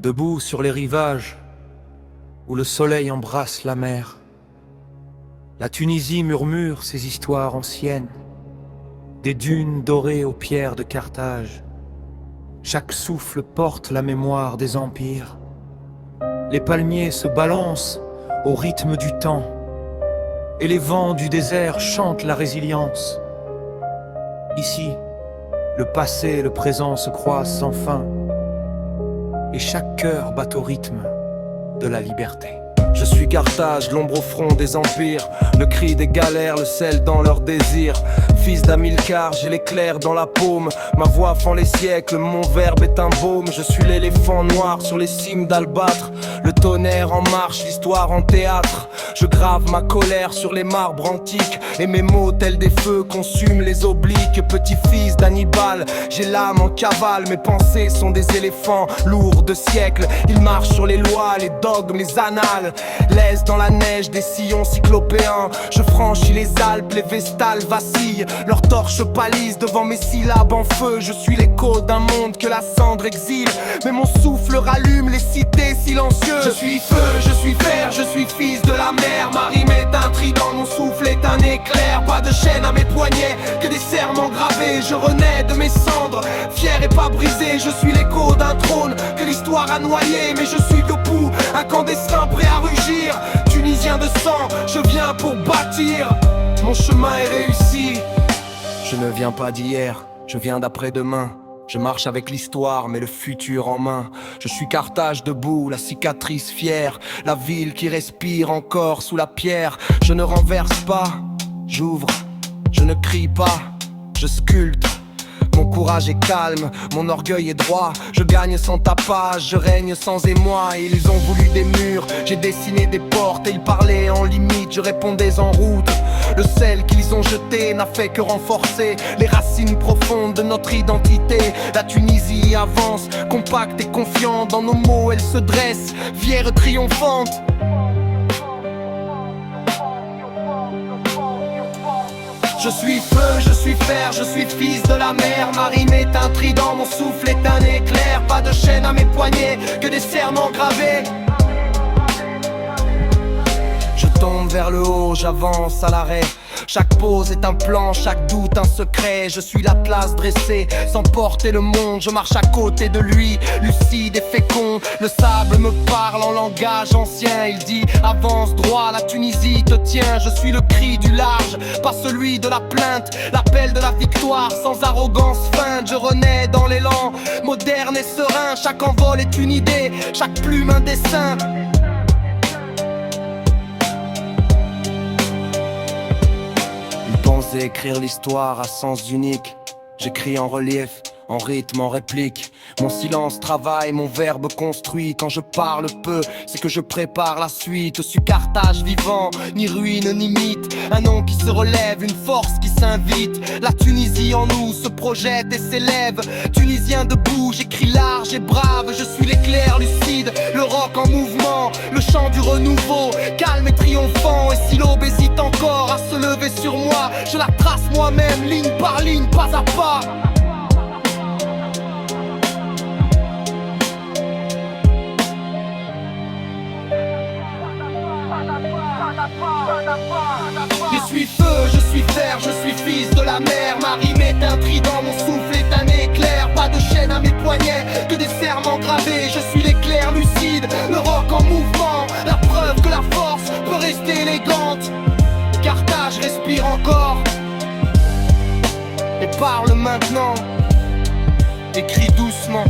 Debout sur les rivages où le soleil embrasse la mer, la Tunisie murmure ses histoires anciennes, des dunes dorées aux pierres de Carthage. Chaque souffle porte la mémoire des empires. Les palmiers se balancent au rythme du temps, et les vents du désert chantent la résilience. Ici, le passé et le présent se croisent sans fin, et chaque cœur bat au rythme de la liberté. Je suis Carthage, l'ombre au front des empires, le cri des galères, le sel dans leurs désirs. Fils d'Hamilcar, j'ai l'éclair dans la paume, ma voix fend les siècles, mon verbe est un baume. Je suis l'éléphant noir sur les cimes d'Albâtre, le tonnerre en marche, l'histoire en théâtre. Je grave ma colère sur les marbres antiques, et mes mots tels des feux consument les obliques. Petit-fils d'Hannibal, j'ai l'âme en cavale, mes pensées sont des éléphants lourds de siècles. Ils marchent sur les lois, les dogmes, les annales, laissent dans la neige des sillons cyclopéens. Je franchis les Alpes, les Vestales vacillent, leurs torches pâlissent devant mes syllabes en feu. Je suis l'écho d'un monde que la cendre exile, mais mon souffle rallume les cités silencieuses. Je suis feu, je suis fer, je suis fils de la mer. Ma rime est un trident, mon souffle est un éclair. Pas de chaîne à mes poignets, que des serments gravés. Je renais de mes cendres, fier et pas brisé. Je suis l'écho d'un trône que l'histoire a noyé, mais je suis debout, incandescent, prêt à rugir. Tunisien de sang, je viens pour bâtir. Mon chemin est réussi. Je ne viens pas d'hier, je viens d'après-demain. Je marche avec l'histoire, mais le futur en main. Je suis Carthage debout, la cicatrice fière, la ville qui respire encore sous la pierre. Je ne renverse pas, j'ouvre, je ne crie pas, je sculpte. Mon courage est calme, mon orgueil est droit. Je gagne sans tapage, je règne sans émoi. Ils ont voulu des murs, j'ai dessiné des portes. Et ils parlaient en limite, je répondais en route. Le sel qu'ils ont jeté n'a fait que renforcer les racines profondes de notre identité. La Tunisie avance, compacte et confiante. Dans nos mots elle se dresse, fière, triomphante. Je suis feu, je suis fer, je suis fils de la mer. Ma rime est un trident, mon souffle est un éclair. Pas de chaîne à mes poignets, que des serments gravés. Je tombe vers le haut, j'avance à l'arrêt. Chaque pause est un plan, chaque doute un secret. Je suis l'atlas dressé, sans porter le monde. Je marche à côté de lui, lucide et fécond. Le sable me parle en langage ancien. Il dit avance droit, la Tunisie te tient. Je suis le cri du large, pas celui de la plainte. L'appel de la victoire, sans arrogance feinte. Je renais dans l'élan, moderne et serein. Chaque envol est une idée, chaque plume un dessin. Pensez écrire l'histoire à sens unique. J'écris en relief, en rythme, en réplique. Mon silence travaille, mon verbe construit. Quand je parle peu, c'est que je prépare la suite. Je suis Carthage vivant, ni ruine ni mythe. Un nom qui se relève, une force qui s'invite. La Tunisie en nous se projette et s'élève. Tunisien debout, j'écris large et brave. Je suis l'éclair lucide, le roc en mouvement, le chant du renouveau, calme et triomphant. Et si l'aube hésite encore à se lever sur moi, je la trace moi-même, ligne par ligne, pas à pas. Je suis feu, je suis fer, je suis fils de la mer. Ma rime est un trident, mon souffle est un éclair. Pas de chaîne à mes poignets, que des serments gravés. Je suis l'éclair lucide, le roc en mouvement, la preuve que la force peut rester élégante. Carthage respire encore et parle maintenant. Écris doucement.